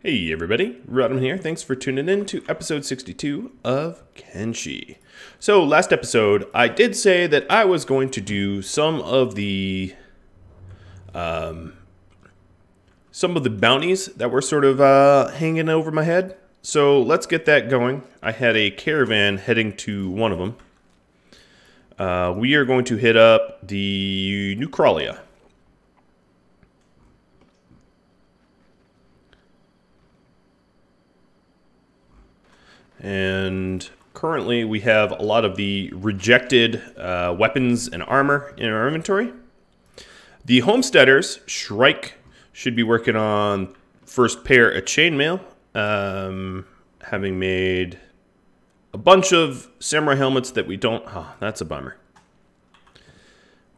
Hey everybody, Rhadamant here. Thanks for tuning in to episode 62 of Kenshi. So last episode, I did say that I was going to do some of the bounties that were sort of hanging over my head. So let's get that going. I had a caravan heading to one of them. We are going to hit up the Neucralia. And currently we have a lot of the rejected weapons and armor in our inventory. The homesteaders, Shrike, should be working on first pair of chainmail, having made a bunch of samurai helmets that we don't. Oh, that's a bummer.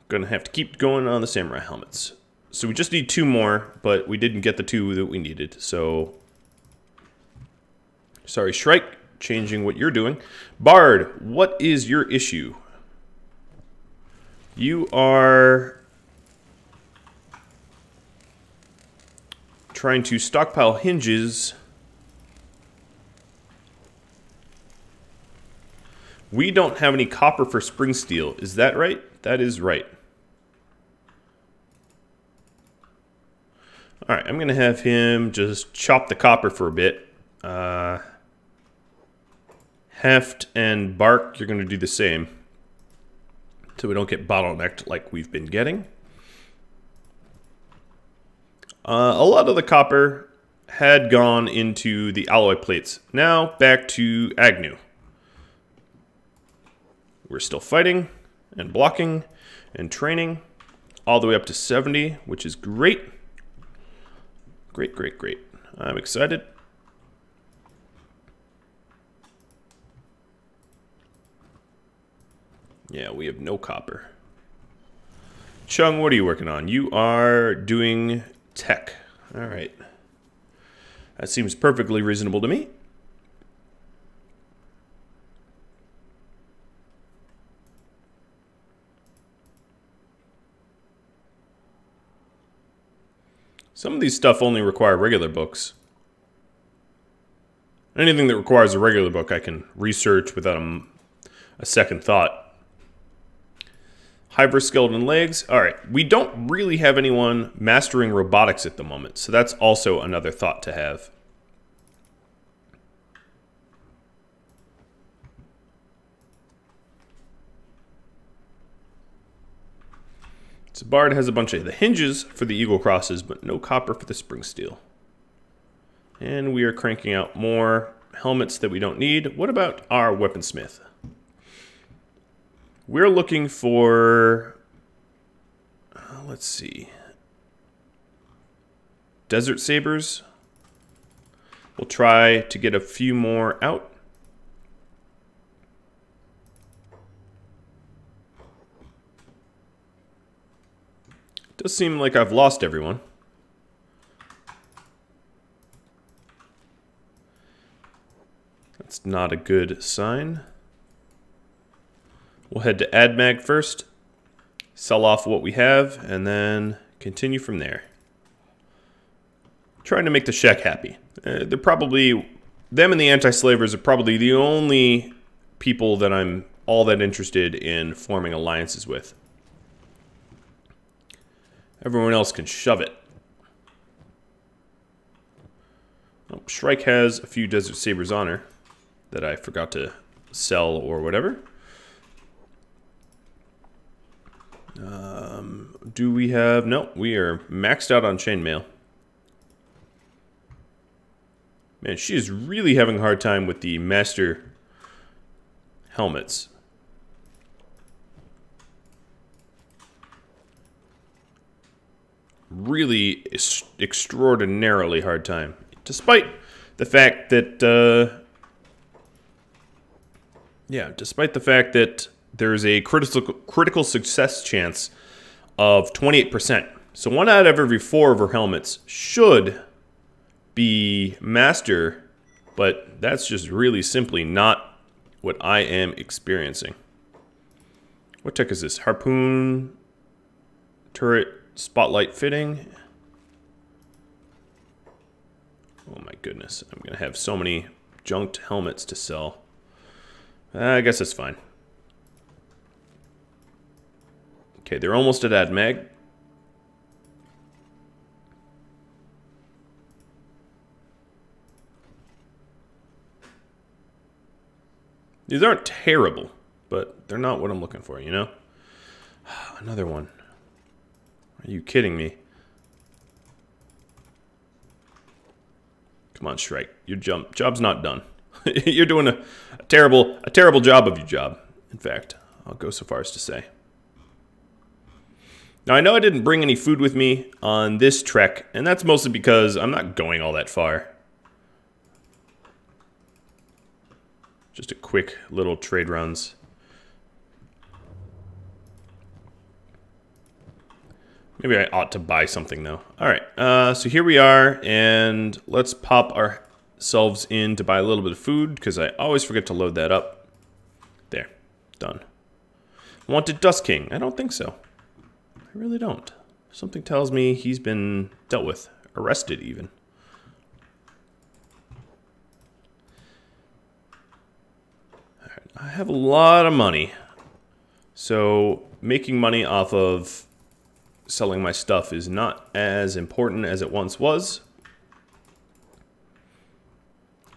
Gonna have to keep going on the samurai helmets. So we just need two more, but we didn't get the two that we needed. So sorry, Shrike. Changing what you're doing. Bard, what is your issue? You are trying to stockpile hinges. We don't have any copper for spring steel. Is that right? That is right. Alright, I'm going to have him just chop the copper for a bit. Heft and Bark, you're going to do the same, so we don't get bottlenecked like we've been getting. A lot of the copper had gone into the alloy plates. Now back to Agnew. We're still fighting and blocking and training all the way up to 70, which is great. Great, great, great. I'm excited. Yeah, we have no copper. Chung, what are you working on? You are doing tech. All right. That seems perfectly reasonable to me. Some of these stuff only require regular books. Anything that requires a regular book, I can research without a second thought. Hyperskeleton legs. Alright, we don't really have anyone mastering robotics at the moment, so that's also another thought to have. So Bard has a bunch of the hinges for the eagle crosses, but no copper for the spring steel. And we are cranking out more helmets that we don't need. What about our weaponsmith? We're looking for, let's see, desert sabers. We'll try to get a few more out. It does seem like I've lost everyone. That's not a good sign. We'll head to AdMag first, sell off what we have, and then continue from there. Trying to make the Shek happy. They're probably, them and the anti-slavers are probably the only people that I'm all that interested in forming alliances with. Everyone else can shove it. Oh, Shrike has a few Desert Sabers on her that I forgot to sell or whatever. Do we have... No, we are maxed out on chainmail. Man, she is really having a hard time with the master helmets. Really extraordinarily hard time. Despite the fact that... despite the fact that there's a critical success chance of 28%. So 1 out of every 4 of her helmets should be master, but that's just really simply not what I am experiencing. What tech is this? Harpoon, turret, spotlight fitting. Oh my goodness. I'm going to have so many junked helmets to sell. I guess that's fine. Okay, they're almost at AdMag. These aren't terrible, but they're not what I'm looking for, you know? Another one. Are you kidding me? Come on, Shrike. Your job's not done. You're doing a terrible job of your job. In fact, I'll go so far as to say. Now, I know I didn't bring any food with me on this trek, and that's mostly because I'm not going all that far. Just a quick little trade runs. Maybe I ought to buy something, though. All right, so here we are, and let's pop ourselves in to buy a little bit of food, because I always forget to load that up. There, done. Wanted Dust King? I don't think so. I really don't. Something tells me he's been dealt with, arrested even. All right, I have a lot of money, so making money off of selling my stuff is not as important as it once was.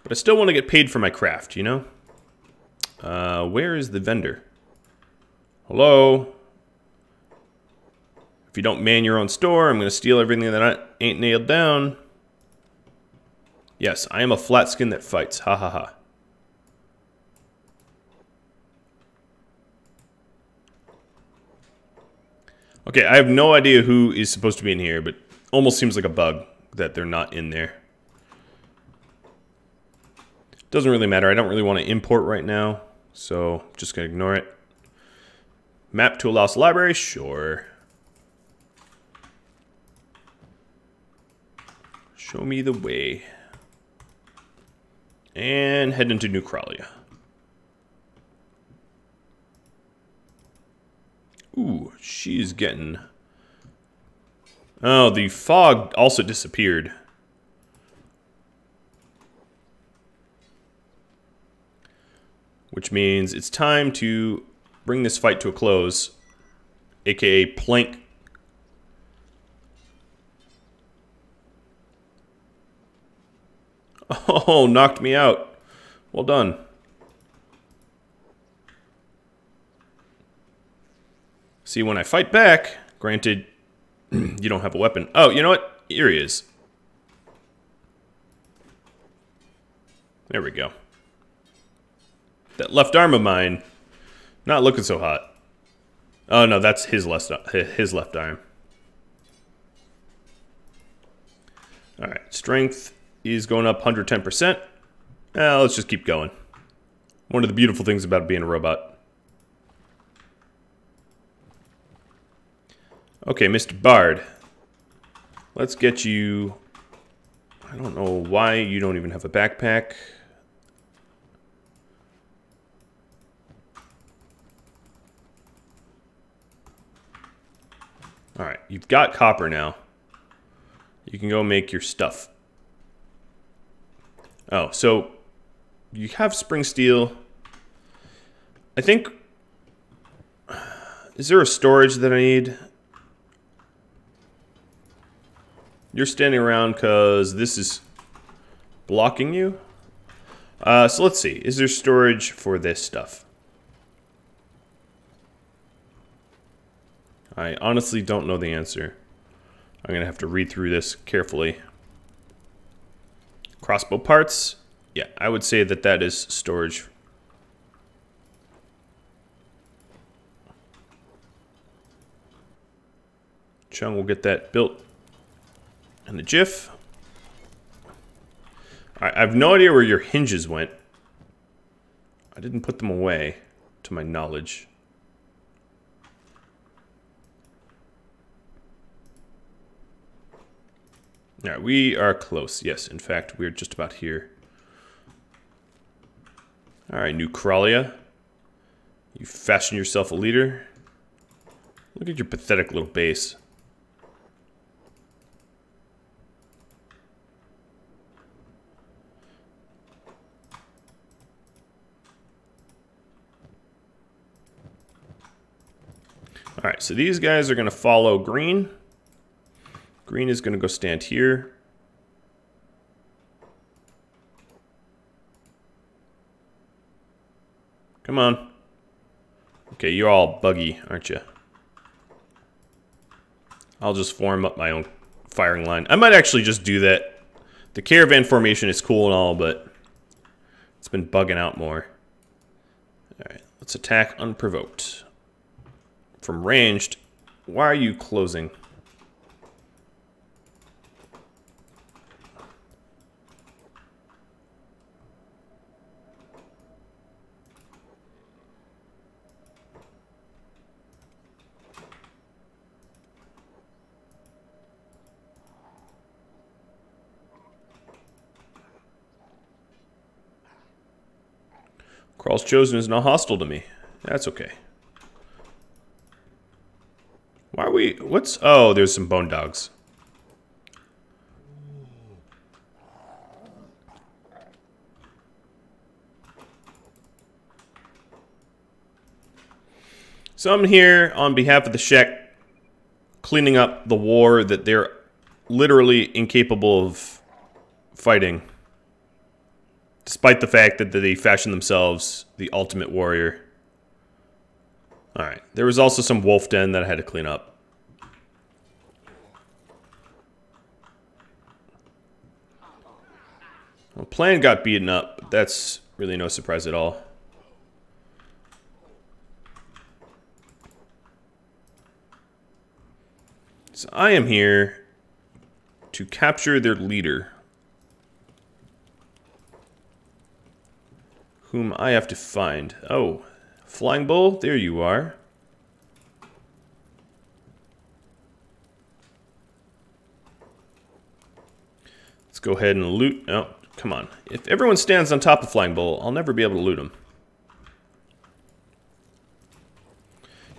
But I still want to get paid for my craft, you know? Where is the vendor? Hello? If you don't man your own store, I'm going to steal everything that ain't nailed down. Yes, I am a flat skin that fights. Ha ha ha. Okay, I have no idea who is supposed to be in here, but almost seems like a bug that they're not in there. Doesn't really matter. I don't really want to import right now, so I'm just going to ignore it. Map to a lost library? Sure. Show me the way. And head into New Kralia. Ooh, she's getting... Oh, the fog also disappeared. Which means it's time to bring this fight to a close. AKA plank. Oh, knocked me out. Well done. See, when I fight back, granted, you don't have a weapon. Oh, you know what? Here he is. There we go. That left arm of mine, not looking so hot. Oh no, that's his left arm. All right, strength is going up 110%. Let's just keep going. One of the beautiful things about being a robot. Okay, Mr. Bard. Let's get you... I don't know why you don't even have a backpack. Alright, you've got copper now. You can go make your stuff. Oh, so you have spring steel. I think... Is there a storage that I need? You're standing around because this is blocking you. So let's see. Is there storage for this stuff? I honestly don't know the answer. I'm going to have to read through this carefully. Crossbow parts. Yeah, I would say that that is storage. Chung will get that built in a jiff. I have no idea where your hinges went. I didn't put them away, to my knowledge. Alright, we are close. Yes, in fact, we're just about here. Alright, New Kralia. You fashion yourself a leader. Look at your pathetic little base. Alright, so these guys are going to follow green. Green is going to go stand here. Come on. Okay, you're all buggy, aren't you? I'll just form up my own firing line. I might actually just do that. The caravan formation is cool and all, but it's been bugging out more. Alright, let's attack unprovoked. From ranged, why are you closing? Crawl's chosen is not hostile to me. That's okay. Why are we... What's... Oh, there's some bone dogs. So I'm here on behalf of the Shek, cleaning up the war that they're literally incapable of fighting. Despite the fact that they fashioned themselves the ultimate warrior. Alright, there was also some wolf den that I had to clean up. Well, plan got beaten up, but that's really no surprise at all. So I am here to capture their leader, whom I have to find. Oh, Flying Bull, there you are. Let's go ahead and loot. Oh, come on. If everyone stands on top of Flying Bull, I'll never be able to loot him.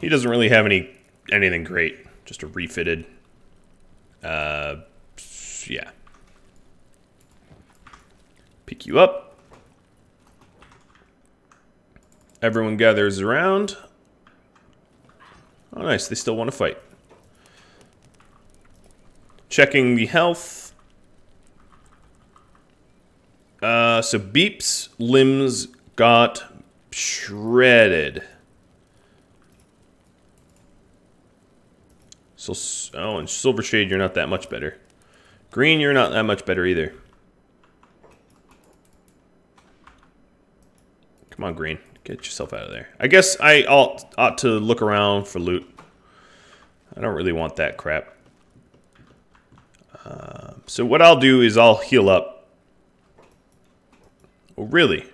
He doesn't really have anything great. Just a refitted. Yeah. Pick you up. Everyone gathers around. Oh, nice. They still want to fight. Checking the health. So Beep's limbs got shredded. So, oh, and Silver Shade, you're not that much better. Green, you're not that much better either. Come on, Green. Get yourself out of there. I guess I ought to look around for loot. I don't really want that crap. So what I'll do is I'll heal up. Oh, really?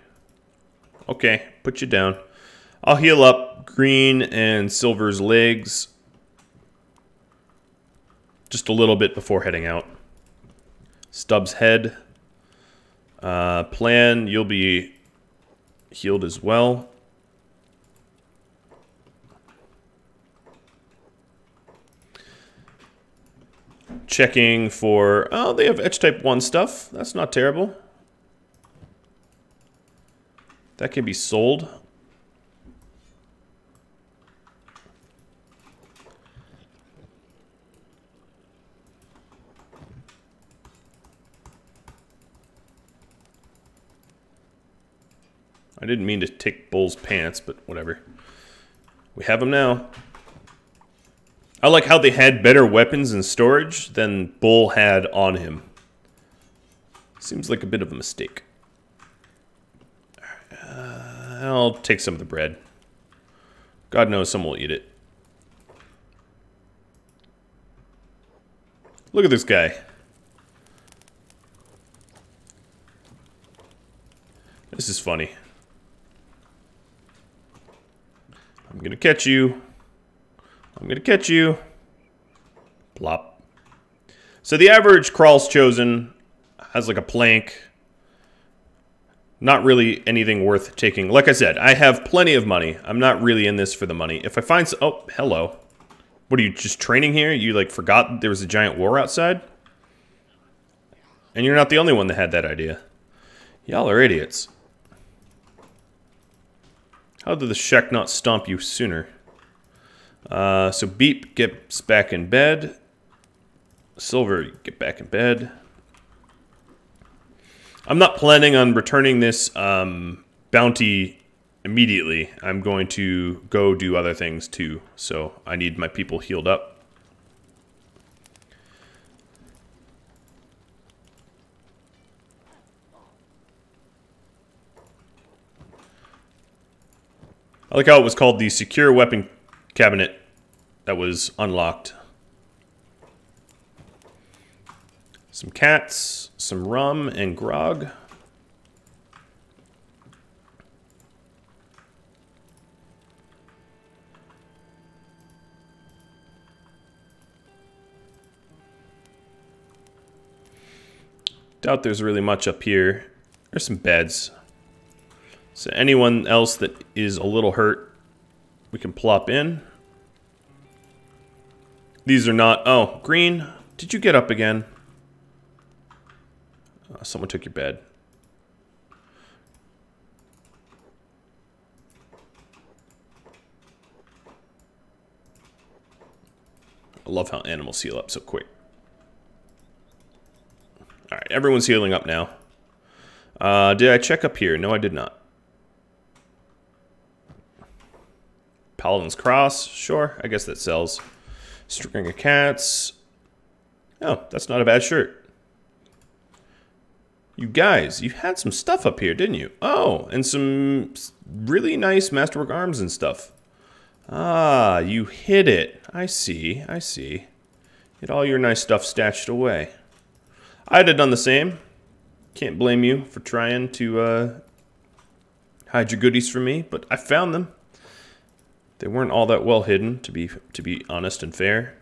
Okay, put you down. I'll heal up Green and Silver's legs. Just a little bit before heading out. Stubbs' head. Plan, you'll be healed as well. Checking for... Oh, they have Etch Type 1 stuff. That's not terrible. That can be sold. I didn't mean to take Bull's pants, but whatever. We have them now. I like how they had better weapons and storage than Bull had on him. Seems like a bit of a mistake. I'll take some of the bread. God knows someone will eat it. Look at this guy. This is funny. I'm gonna catch you. I'm gonna catch you. Plop. So the average Crawl's chosen has like a plank. Not really anything worth taking. Like I said, I have plenty of money. I'm not really in this for the money. If I find some... Oh, hello. What, are you just training here? You like forgot there was a giant war outside? And you're not the only one that had that idea. Y'all are idiots. How did the Shek not stomp you sooner? So Beep gets back in bed. Silver, get back in bed. I'm not planning on returning this bounty immediately. I'm going to go do other things too. So I need my people healed up. I like how it was called the secure weapon cabinet that was unlocked. Some cats, some rum and grog. Doubt there's really much up here. There's some beds. So anyone else that is a little hurt, we can plop in. These are not... Oh, green, did you get up again? Someone took your bed. I love how animals heal up so quick. Alright, everyone's healing up now. Did I check up here? No, I did not. Paladin's Cross. Sure, I guess that sells. String of cats. Oh, that's not a bad shirt. You guys, you had some stuff up here, didn't you? Oh, and some really nice masterwork arms and stuff. Ah, you hid it. I see, I see. Get all your nice stuff stashed away. I'd have done the same. Can't blame you for trying to hide your goodies from me, but I found them. They weren't all that well hidden, to be honest and fair.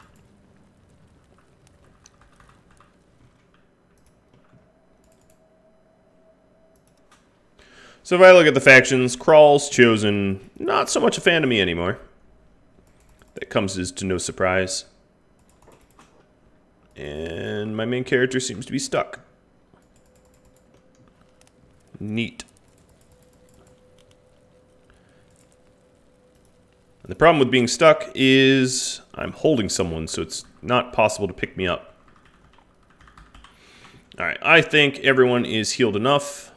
So if I look at the factions, Crawl's chosen, not so much a fan of me anymore. That comes as to no surprise. And my main character seems to be stuck. Neat. And the problem with being stuck is I'm holding someone, so it's not possible to pick me up. Alright, I think everyone is healed enough.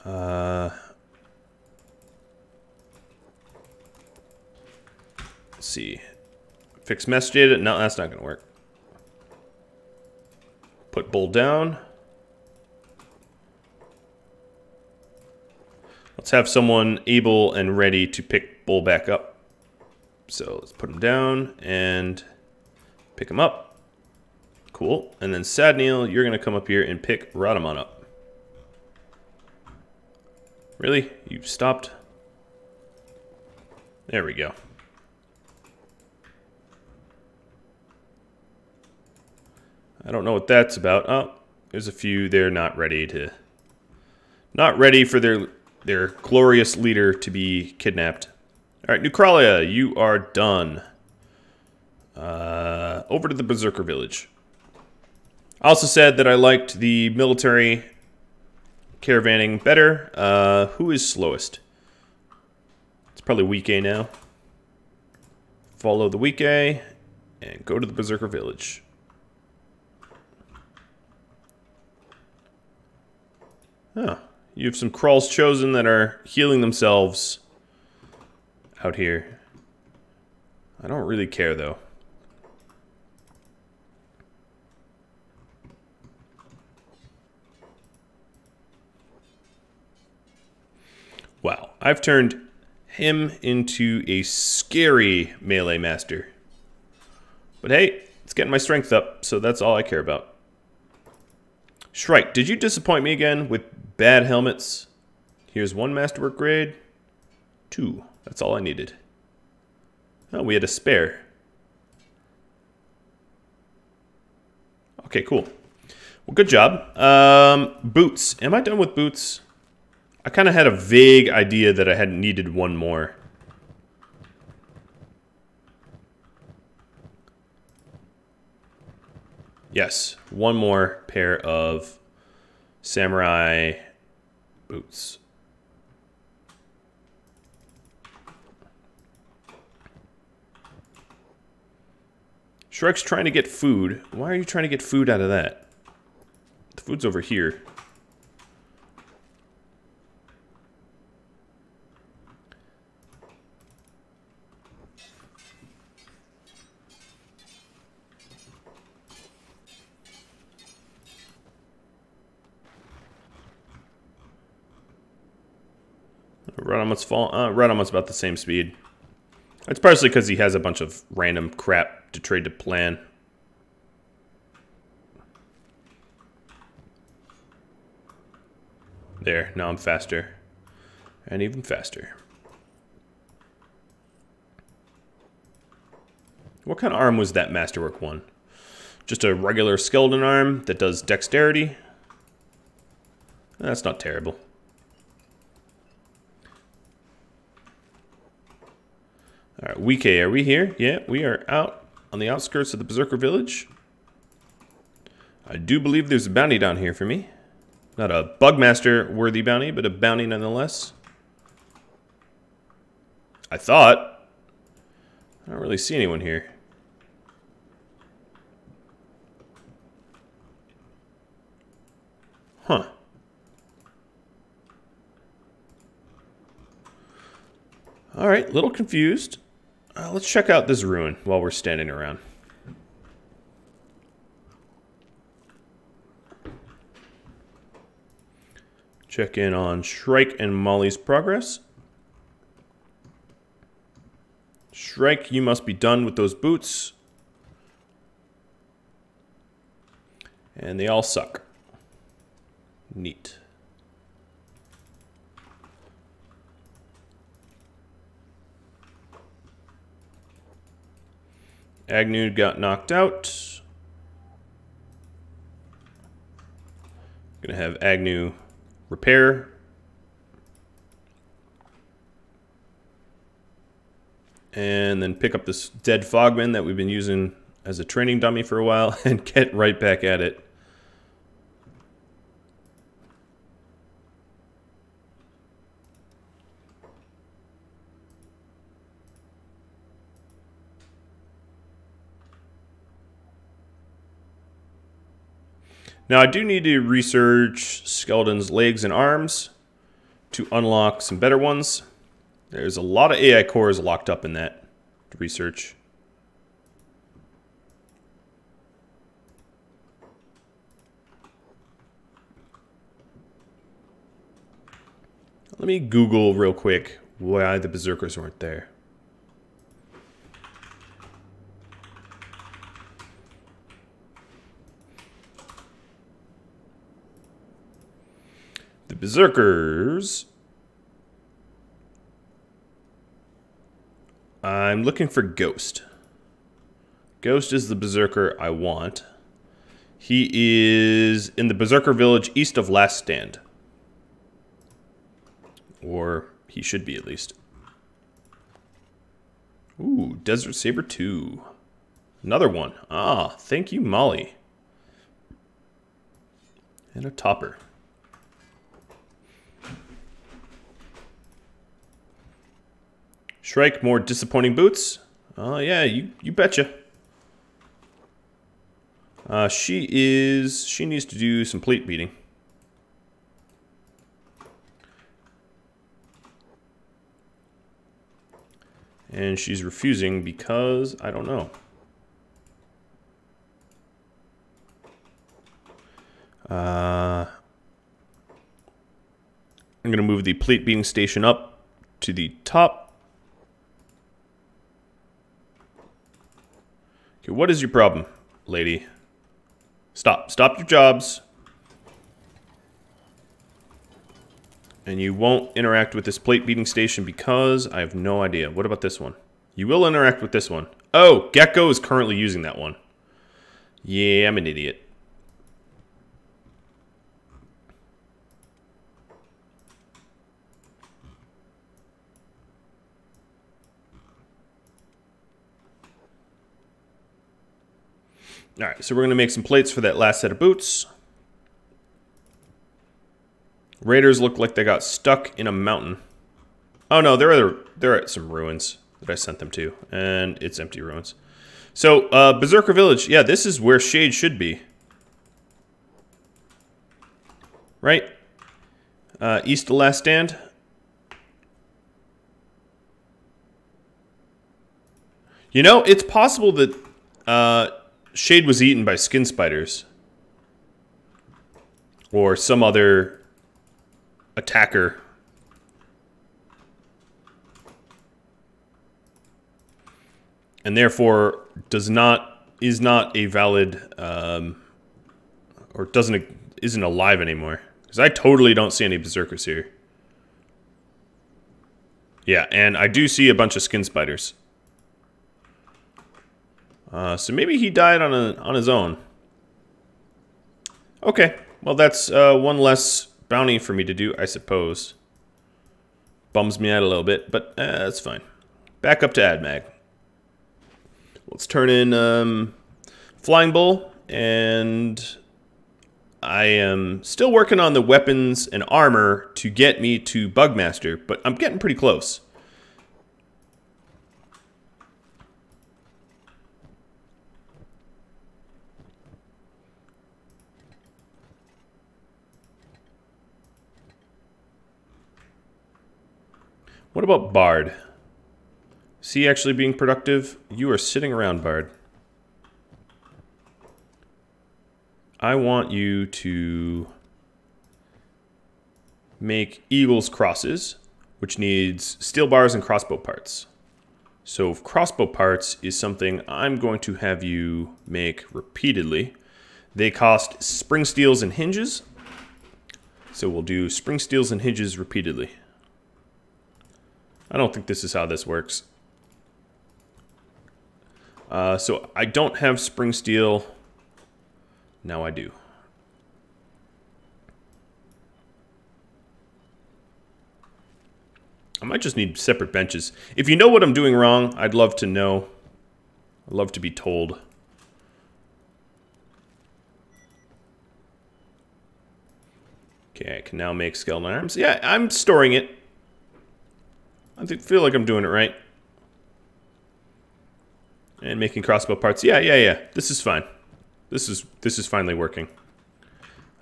Let's see. Fix mesh data. No, that's not going to work. Put bull down. Let's have someone able and ready to pick bull back up. So let's put him down and pick him up. Cool. And then Sadneil, you're going to come up here and pick Rhadamant up. Really? You stopped? There we go. I don't know what that's about. Oh, there's a few. They're not ready for their glorious leader to be kidnapped. All right, Neucralia, you are done. Over to the Berserker village. I also said that I liked the military caravanning better. Who is slowest? It's probably weak A now. Follow the weak A and go to the Berserker village. Oh, you have some Crawls chosen that are healing themselves out here. I don't really care, though. Wow, I've turned him into a scary melee master. But hey, it's getting my strength up, so that's all I care about. Shrike, did you disappoint me again with bad helmets? Here's one masterwork grade. 2. That's all I needed. Oh, we had a spare. Okay, cool. Well, good job. Boots. Am I done with boots? I kind of had a vague idea that I had needed one more. Yes, one more pair of samurai boots. Shrike's trying to get food. Why are you trying to get food out of that? The food's over here. Rhadamant's about the same speed. It's partially because he has a bunch of random crap to trade to plan. There, now I'm faster. And even faster. What kind of arm was that Masterwork one? Just a regular skeleton arm that does dexterity? That's not terrible. Alright, Wike, are we here? Yeah, we are out on the outskirts of the Berserker village. I do believe there's a bounty down here for me. Not a Bugmaster worthy bounty, but a bounty nonetheless. I thought. I don't really see anyone here. Huh. Alright, little confused. Let's check out this ruin while we're standing around. Check in on Shrike and Molly's progress. Shrike, you must be done with those boots. And they all suck. Neat. Agnew got knocked out. Gonna have Agnew repair. And then pick up this dead Fogman that we've been using as a training dummy for a while and get right back at it. Now, I do need to research Skeleton's legs and arms to unlock some better ones. There's a lot of AI cores locked up in that research. Let me Google real quick why the Berserkers weren't there. The Berserkers. I'm looking for Ghost. Ghost is the Berserker I want. He is in the Berserker village east of Last Stand. Or he should be at least. Ooh, Desert Saber 2. Another one. Ah, thank you, Molly. And a topper. Shrike, more disappointing boots. Oh, yeah, you betcha. She needs to do some plate beating. And she's refusing because, I don't know. I'm going to move the plate beating station up to the top. Okay, what is your problem, lady? Stop your jobs. And you won't interact with this plate beating station because I have no idea. What about this one? You will interact with this one. Oh, Gecko is currently using that one. Yeah, I'm an idiot. Alright, so we're going to make some plates for that last set of boots. Raiders look like they got stuck in a mountain. Oh no, they're at some ruins that I sent them to, and it's empty ruins. So, Berserker Village. Yeah, this is where Shade should be. Right? East of Last Stand. You know, it's possible that Shade was eaten by skin spiders. Or some other attacker. And therefore is not a valid or isn't alive anymore. Because I totally don't see any berserkers here. Yeah, and I do see a bunch of skin spiders. So maybe he died on his own. Okay, well that's one less bounty for me to do, I suppose. Bums me out a little bit, but that's fine. Back up to AdMag. Let's turn in Flying Bull, and I am still working on the weapons and armor to get me to Bugmaster, but I'm getting pretty close. What about Bard? Is he actually being productive? You are sitting around, Bard. I want you to make Eagle's crosses, which needs steel bars and crossbow parts. So crossbow parts is something I'm going to have you make repeatedly. They cost spring steels and hinges. So we'll do spring steels and hinges repeatedly. I don't think this is how this works. So I don't have spring steel. Now I do. I might just need separate benches. If you know what I'm doing wrong, I'd love to know. I'd love to be told. Okay, I can now make skeleton arms. Yeah, I'm storing it. I feel like I'm doing it right. And making crossbow parts. Yeah. This is fine. This is finally working.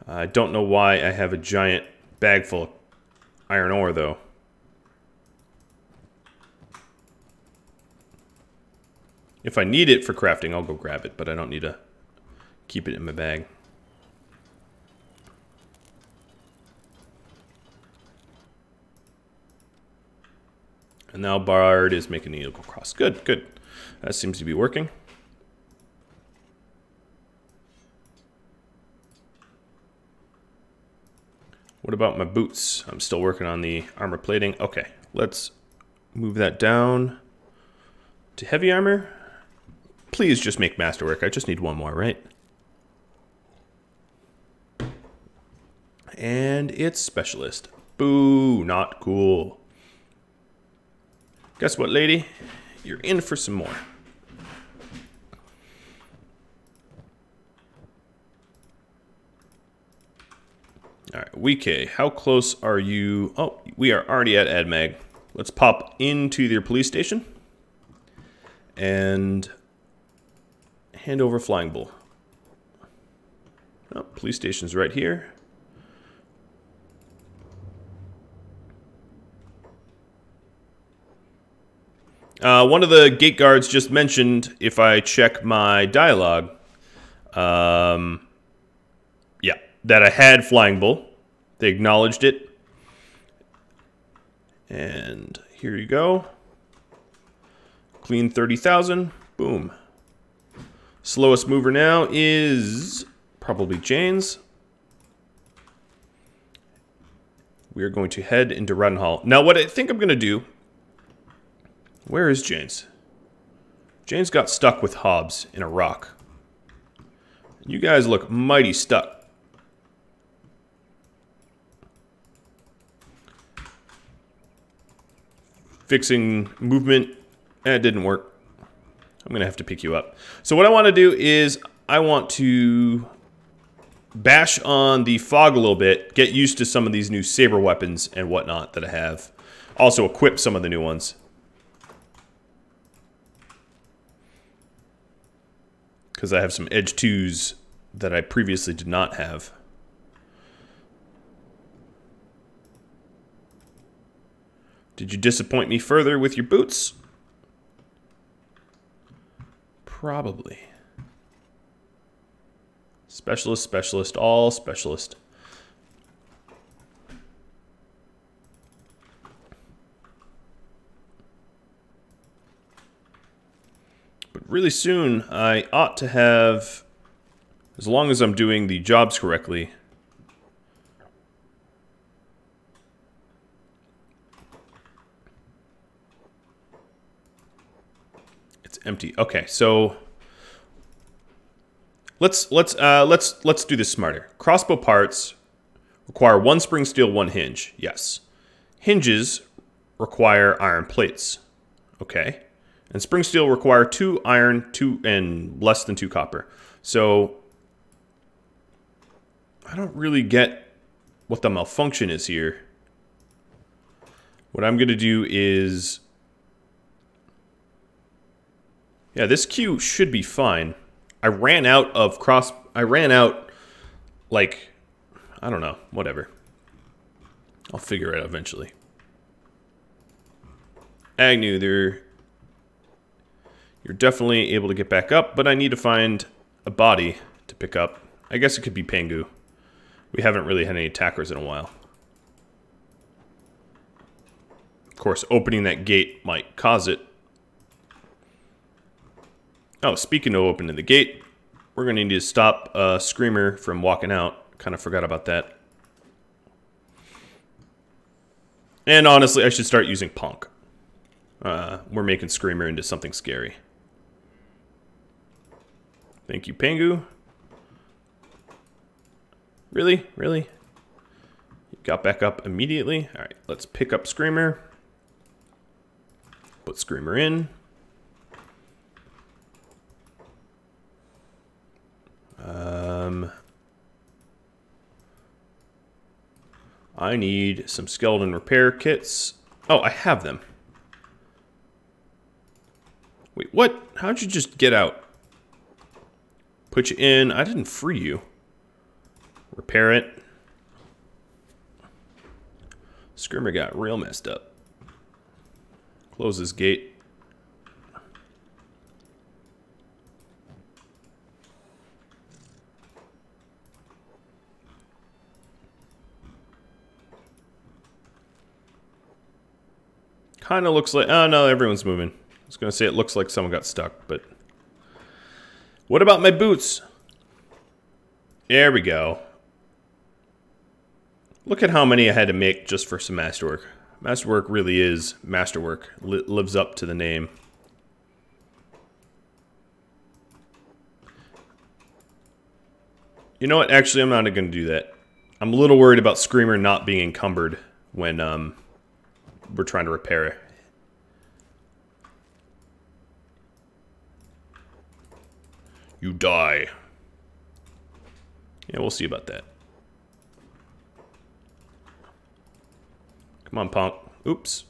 I don't know why I have a giant bag full of iron ore, though. If I need it for crafting, I'll go grab it, but I don't need to keep it in my bag. And now Bard is making the eagle cross. Good, good. That seems to be working. What about my boots? I'm still working on the armor plating. Okay, let's move that down to heavy armor. Please just make masterwork. I just need one more, right? And it's specialist. Boo, not cool. Guess what, lady? You're in for some more. All right, Wike, how close are you? Oh, we are already at AdMag. Let's pop into their police station and hand over Flying Bull. Oh, police station's right here. One of the gate guards just mentioned if I check my dialogue, yeah, that I had Flying Bull. They acknowledged it. And here you go. Clean 30,000. Boom. Slowest mover now is probably Jane's. We are going to head into Rhadamant. Now, what I think I'm going to do... Where is Jane's? Jane's got stuck with Hobbs in a rock. You guys look mighty stuck. Fixing movement, it didn't work. I'm going to have to pick you up. So what I want to do is I want to bash on the fog a little bit, get used to some of these new saber weapons and whatnot that I have. Also equip some of the new ones. because I have some edge 2s that I previously did not have. Did you disappoint me further with your boots? Probably. Specialist, specialist, all specialist. But really soon, I ought to have, as long as I'm doing the jobs correctly, it's empty. Okay, so let's do this smarter. Crossbow parts require 1 spring steel, 1 hinge. Yes. Hinges require iron plates. Okay. And spring steel require 2 iron, 2 and less than 2 copper. So I don't really get what the malfunction is here. What I'm going to do is, yeah, this queue should be fine. I ran out, like, I don't know, whatever. I'll figure it out eventually. Agnew, you're definitely able to get back up, but I need to find a body to pick up. I guess it could be Pengu. We haven't really had any attackers in a while. Of course, opening that gate might cause it. Oh, speaking of opening the gate, we're going to need to stop Screamer from walking out. Kind of forgot about that. And honestly, I should start using Punk. We're making Screamer into something scary. Thank you, Pengu. Really? Really? You got back up immediately? Alright, let's pick up Screamer. Put Screamer in. I need some skeleton repair kits. Oh, I have them. Wait, what? How'd you just get out? Put you in. I didn't free you. Repair it. Screamer got real messed up. Close this gate. Kind of looks like... Oh, no, everyone's moving. I was going to say it looks like someone got stuck, but... What about my boots? There we go. Look at how many I had to make just for some masterwork. Masterwork really is masterwork. Lives up to the name. You know what? Actually, I'm not going to do that. I'm a little worried about Screamer not being encumbered when we're trying to repair it. You die. Yeah, we'll see about that. Come on, Punk. Oops.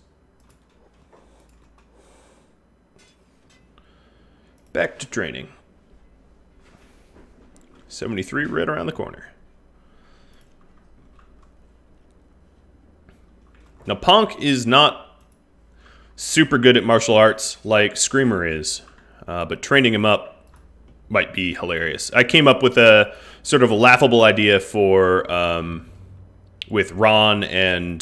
Back to training. 73 right around the corner. Now, Punk is not super good at martial arts like Screamer is, but training him up might be hilarious. I came up with a sort of a laughable idea for with Ron and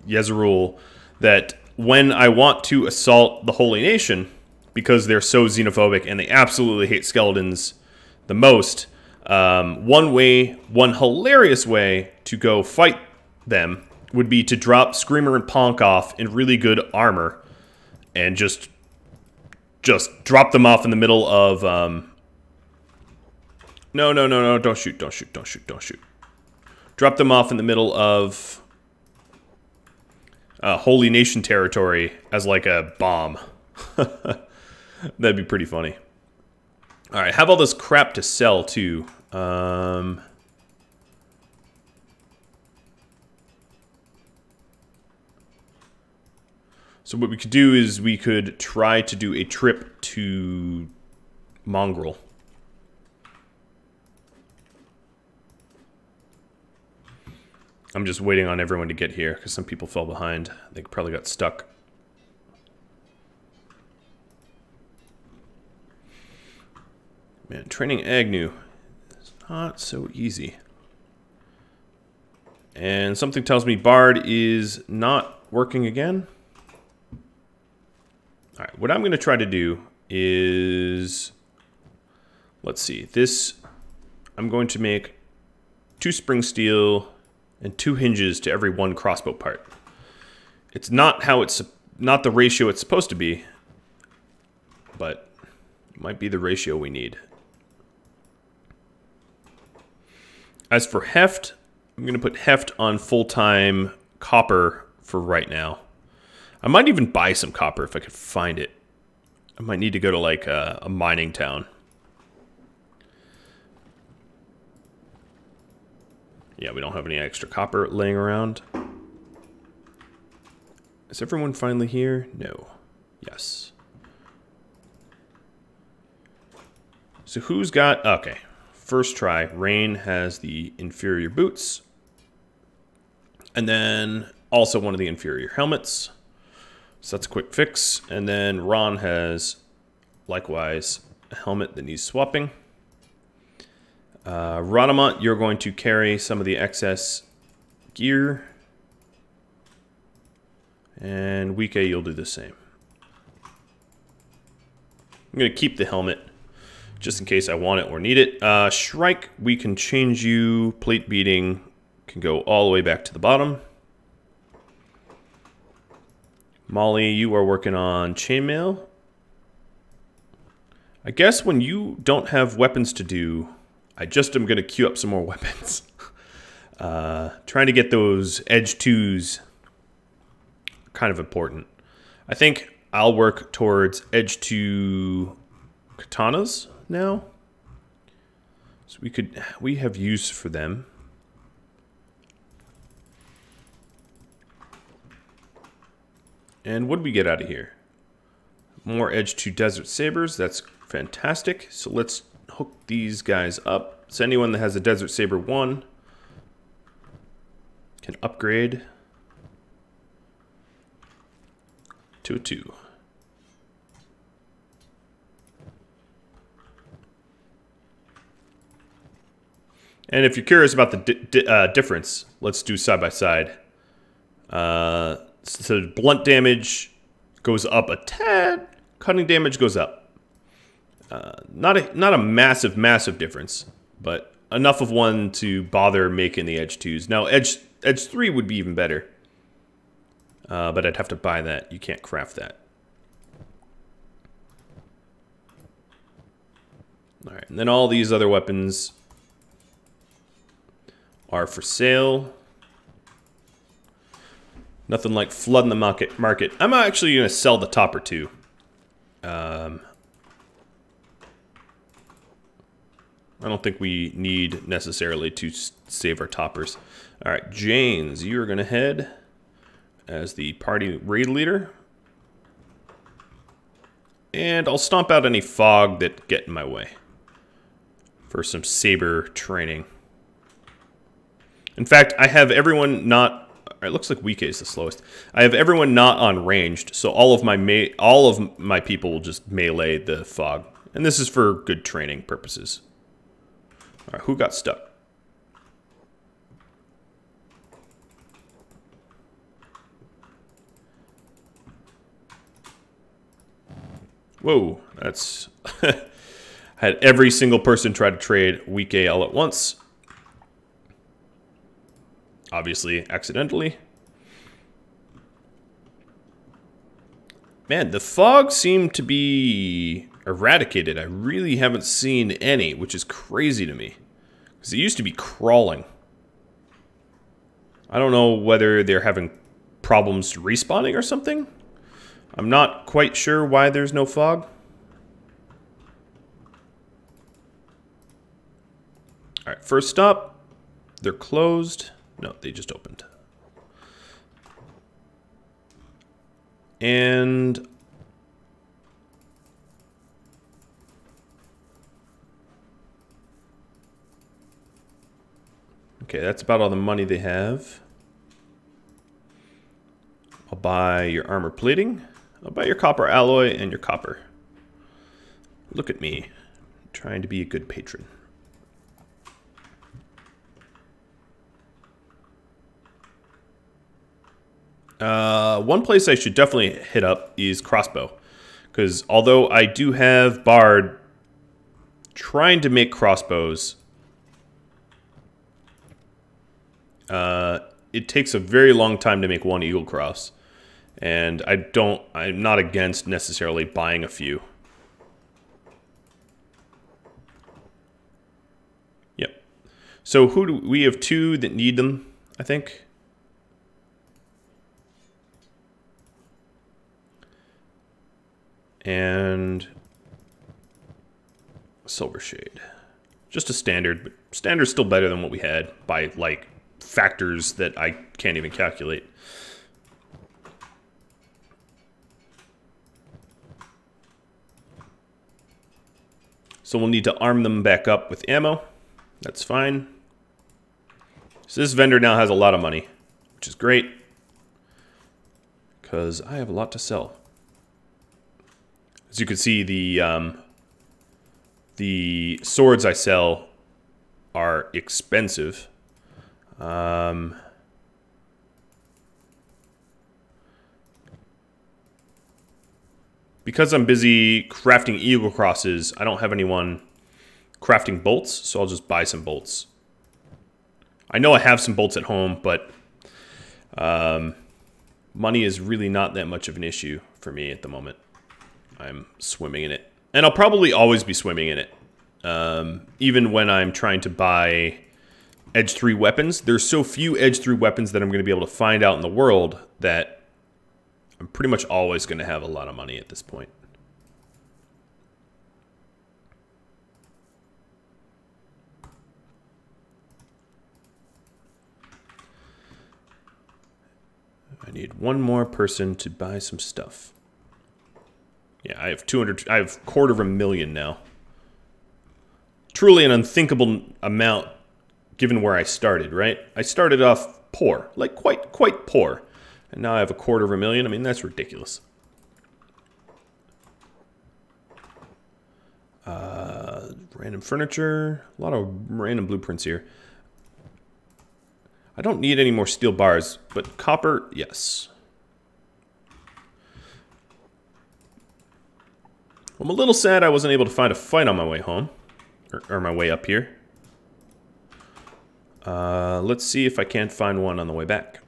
Yezerul, that when I want to assault the Holy Nation, because they're so xenophobic and they absolutely hate skeletons the most, one hilarious way to go fight them would be to drop Screamer and Ponk off in really good armor and just drop them off in the middle of no, don't shoot. Drop them off in the middle of Holy Nation territory as like a bomb. That'd be pretty funny. Alright, have all this crap to sell too. So what we could do is we could try to do a trip to Mongrel. I'm just waiting on everyone to get here because some people fell behind. They probably got stuck. Man, training Agnew is not so easy. And something tells me Bard is not working again. All right, what I'm going to try to do is, let's see, this, I'm going to make 2 spring steel and 2 hinges to every 1 crossbow part. It's not how it's, not the ratio it's supposed to be, but it might be the ratio we need. As for heft, I'm going to put heft on full-time copper for right now. I might even buy some copper if I could find it. I might need to go to like a mining town. Yeah, we don't have any extra copper laying around. Is everyone finally here? No. Yes. So who's got... Okay. First try. Rain has the inferior boots. And then also one of the inferior helmets. So that's a quick fix. And then Ron has, likewise, a helmet that needs swapping. Rhadamant, you're going to carry some of the excess gear. And Wike, you'll do the same. I'm going to keep the helmet just in case I want it or need it. Shrike, we can change you. Plate beating can go all the way back to the bottom. Molly, you are working on chainmail. I guess when you don't have weapons to do, I just am going to queue up some more weapons. Trying to get those edge 2s kind of important. I think I'll work towards edge 2 katanas now. So we have use for them. And what did we get out of here? More edge 2 desert sabers. That's fantastic. So let's hook these guys up. So anyone that has a desert saber 1 can upgrade to a 2. And if you're curious about the difference, let's do side by side. So blunt damage goes up a tad, cutting damage goes up. Not a massive difference, but enough of one to bother making the edge 2s. Now edge 3 would be even better, but I'd have to buy that. You can't craft that. All right, and then all these other weapons are for sale. Nothing like flooding the market. I'm actually going to sell the topper too. I don't think we need necessarily to save our toppers. All right, Janes, you are going to head as the party raid leader. And I'll stomp out any fog that get in my way for some saber training. In fact, I have everyone not... It looks like Wike is the slowest. I have everyone not on ranged, so all of my people will just melee the fog. And this is for good training purposes. All right, who got stuck? Whoa, that's... had every single person try to trade Wike all at once. Obviously, accidentally. Man, the fog seemed to be eradicated. I really haven't seen any, which is crazy to me. Because it used to be crawling. I don't know whether they're having problems respawning or something. I'm not quite sure why there's no fog. Alright, first stop. They're closed. No, they just opened. And Okay, that's about all the money they have. I'll buy your armor plating. I'll buy your copper alloy and your copper. Look at me, trying to be a good patron. One place I should definitely hit up is crossbow. Because although I do have Bard, trying to make crossbows, it takes a very long time to make one Eagle Cross. And I'm not against necessarily buying a few. Yep. So we have 2 that need them, I think. And Silver Shade. Just a standard, but standard's still better than what we had by, like, factors that I can't even calculate. So we'll need to arm them back up with ammo. That's fine. So this vendor now has a lot of money, which is great, because I have a lot to sell. As you can see, the swords I sell are expensive. Because I'm busy crafting Eagle Crosses, I don't have anyone crafting bolts, so I'll just buy some bolts. I know I have some bolts at home, but money is really not that much of an issue for me at the moment. I'm swimming in it. And I'll probably always be swimming in it. Even when I'm trying to buy Edge 3 weapons, there's so few Edge 3 weapons that I'm going to be able to find out in the world that I'm pretty much always going to have a lot of money at this point. I need one more person to buy some stuff. Yeah, I have 200. I have $250,000 now. Truly an unthinkable amount, given where I started. Right? I started off poor, like quite poor, and now I have $250,000. I mean, that's ridiculous. Random furniture, a lot of random blueprints here. I don't need any more steel bars, but copper, yes. I'm a little sad I wasn't able to find a fight on my way home, or my way up here. Let's see if I can't find one on the way back.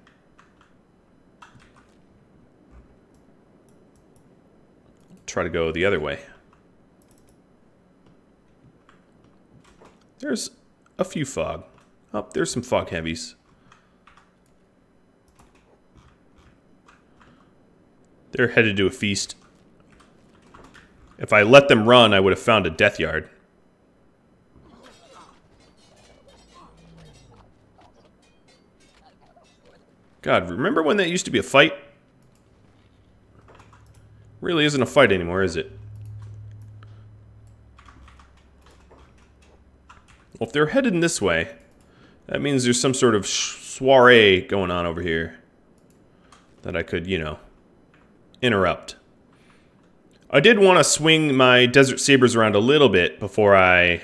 Try to go the other way. There's a few fog. Oh, there's some fog heavies. They're headed to a feast. If I let them run, I would have found a death yard. God, remember when that used to be a fight? Really isn't a fight anymore, is it? Well, if they're headed this way, that means there's some sort of soiree going on over here that I could, you know, interrupt. I did want to swing my Desert Sabers around a little bit before I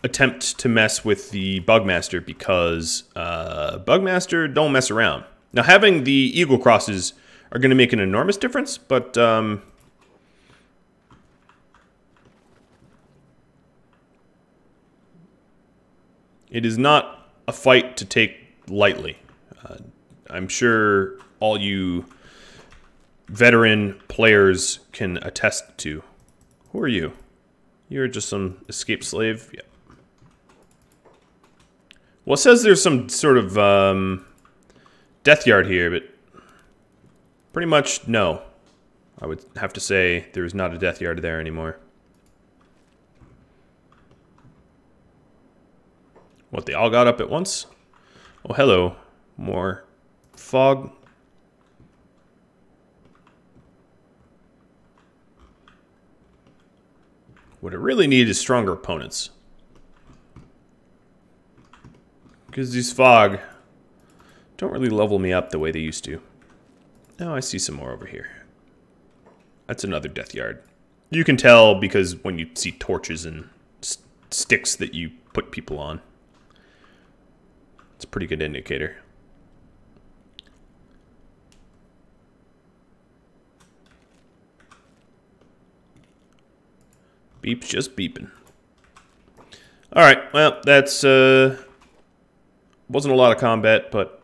attempt to mess with the Bugmaster, because Bugmaster don't mess around. Now, having the Eagle Crosses are going to make an enormous difference, but it is not a fight to take lightly. I'm sure all you veteran players can attest to. Who are you? You're just some escaped slave? Yeah. Well, it says there's some sort of death yard here, but pretty much no. I would have to say there's not a death yard there anymore. What, they all got up at once? Oh, hello. More fog. What I really need is stronger opponents. Because these fog don't really level me up the way they used to. Now I see some more over here. That's another death yard. You can tell because when you see torches and sticks that you put people on. It's a pretty good indicator. Beep's just beeping. Alright, well, that's, wasn't a lot of combat, but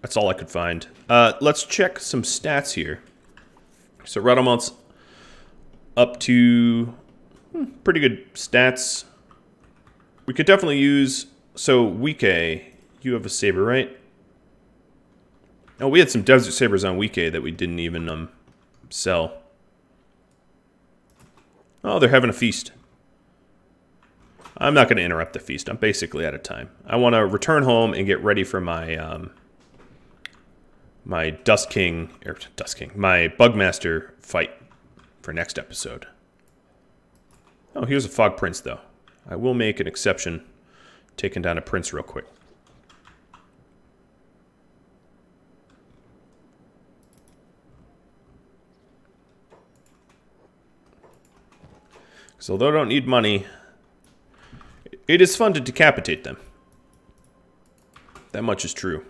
that's all I could find. Let's check some stats here. So Rhadamant's up to pretty good stats. We could definitely use, so Wike, you have a saber, right? Oh, we had some desert sabers on Wike that we didn't even sell. Oh, they're having a feast. I'm not going to interrupt the feast. I'm basically out of time. I want to return home and get ready for my my Dust King, my Bugmaster fight for next episode. Oh, here's a Fog Prince, though. I will make an exception, taking down a prince real quick. So although I don't need money, it is fun to decapitate them. That much is true.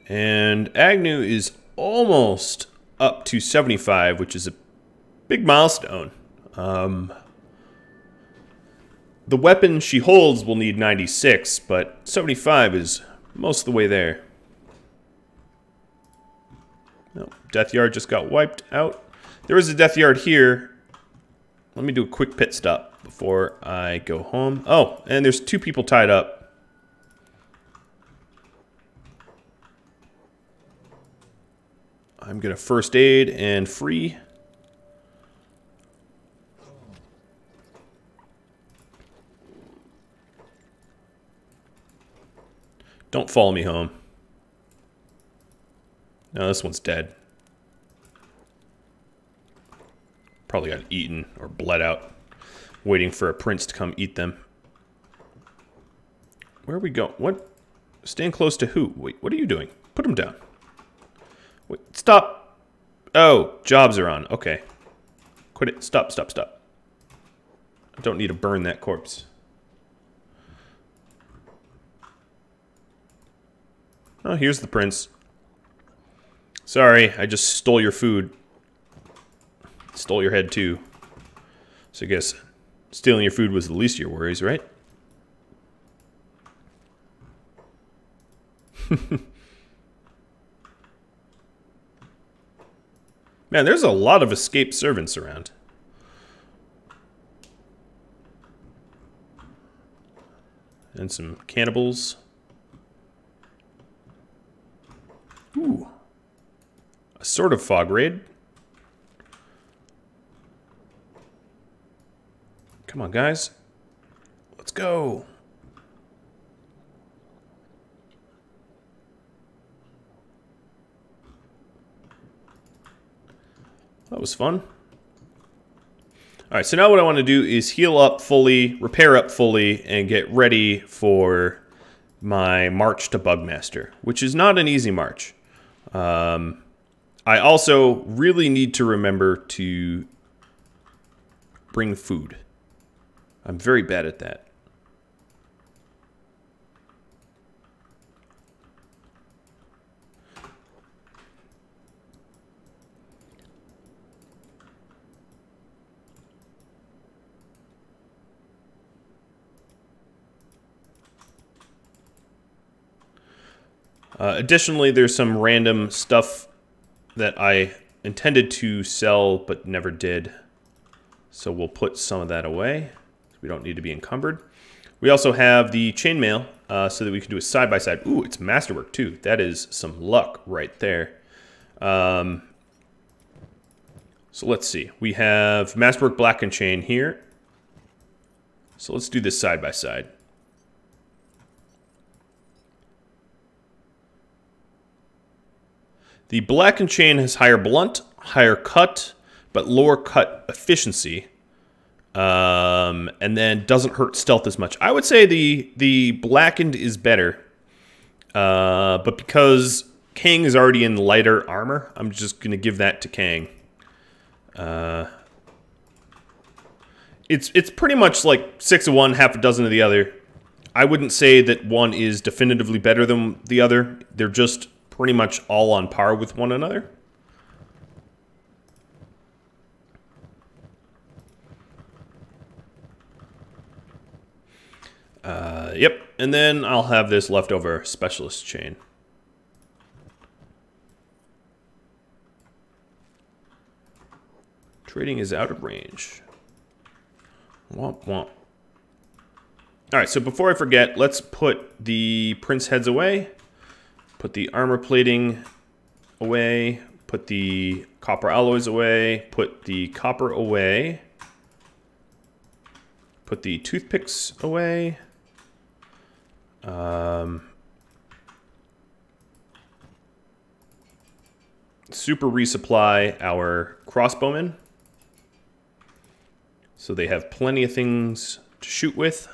And Agnew is almost up to 75, which is a big milestone. The weapon she holds will need 96, but 75 is most of the way there. Oh, Death Yard just got wiped out. There is a Death Yard here. Let me do a quick pit stop before I go home. Oh, and there's 2 people tied up. I'm going to first aid and free. Don't follow me home. No, this one's dead. Probably got eaten or bled out. Waiting for a prince to come eat them. Where are we going? What? Staying close to who? Wait, what are you doing? Put him down. Wait, stop. Oh, jobs are on. Okay. Quit it. Stop, stop, stop. I don't need to burn that corpse. Oh, here's the prince. Sorry, I just stole your food. Stole your head, too. So I guess stealing your food was the least of your worries, right? Man, there's a lot of escaped servants around. And some cannibals. Ooh. A sort of fog raid. Come on, guys. Let's go. That was fun. Alright, so now what I want to do is heal up fully, repair up fully, and get ready for my march to Bugmaster, which is not an easy march. I also really need to remember to bring food. I'm very bad at that. Additionally, there's some random stuff that I intended to sell but never did. So we'll put some of that away. We don't need to be encumbered. We also have the chainmail so that we can do a side-by-side. Ooh, it's masterwork too. That is some luck right there. So let's see. We have masterwork black and chain here. So let's do this side-by-side. The blackened chain has higher blunt, higher cut, but lower cut efficiency. And then doesn't hurt stealth as much. I would say the blackened is better. But because Kang is already in lighter armor, I'm just going to give that to Kang. It's pretty much like 6 of one, half a dozen of the other. I wouldn't say that one is definitively better than the other. They're just pretty much all on par with one another. Yep, and then I'll have this leftover specialist chain. Trading is out of range. Womp womp. Alright, so before I forget, let's put the prince heads away. Put the armor plating away. Put the copper alloys away. Put the copper away. Put the toothpicks away. Super resupply our crossbowmen, so they have plenty of things to shoot with.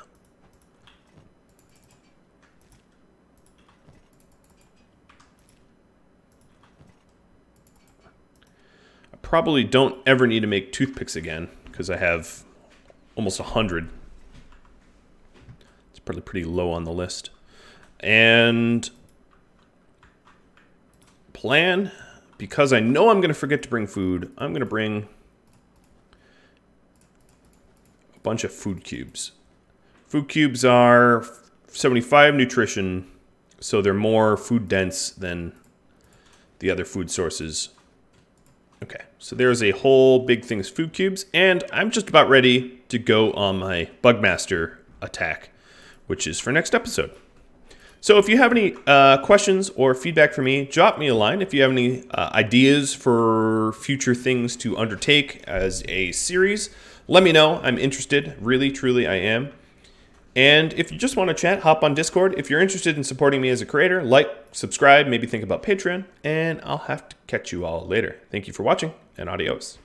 I probably don't ever need to make toothpicks again because I have almost 100. It's probably pretty low on the list. And plan, because I know I'm going to forget to bring food, I'm going to bring a bunch of food cubes. Food cubes are 75 nutrition, so they're more food dense than the other food sources. Okay, so there's a whole big thing of food cubes, and I'm just about ready to go on my Bugmaster attack, which is for next episode. So if you have any questions or feedback for me, drop me a line. If you have any ideas for future things to undertake as a series, let me know. I'm interested. Really, truly, I am. And if you just want to chat, hop on Discord. If you're interested in supporting me as a creator, like, subscribe, maybe think about Patreon, and I'll have to catch you all later. Thank you for watching, and adios.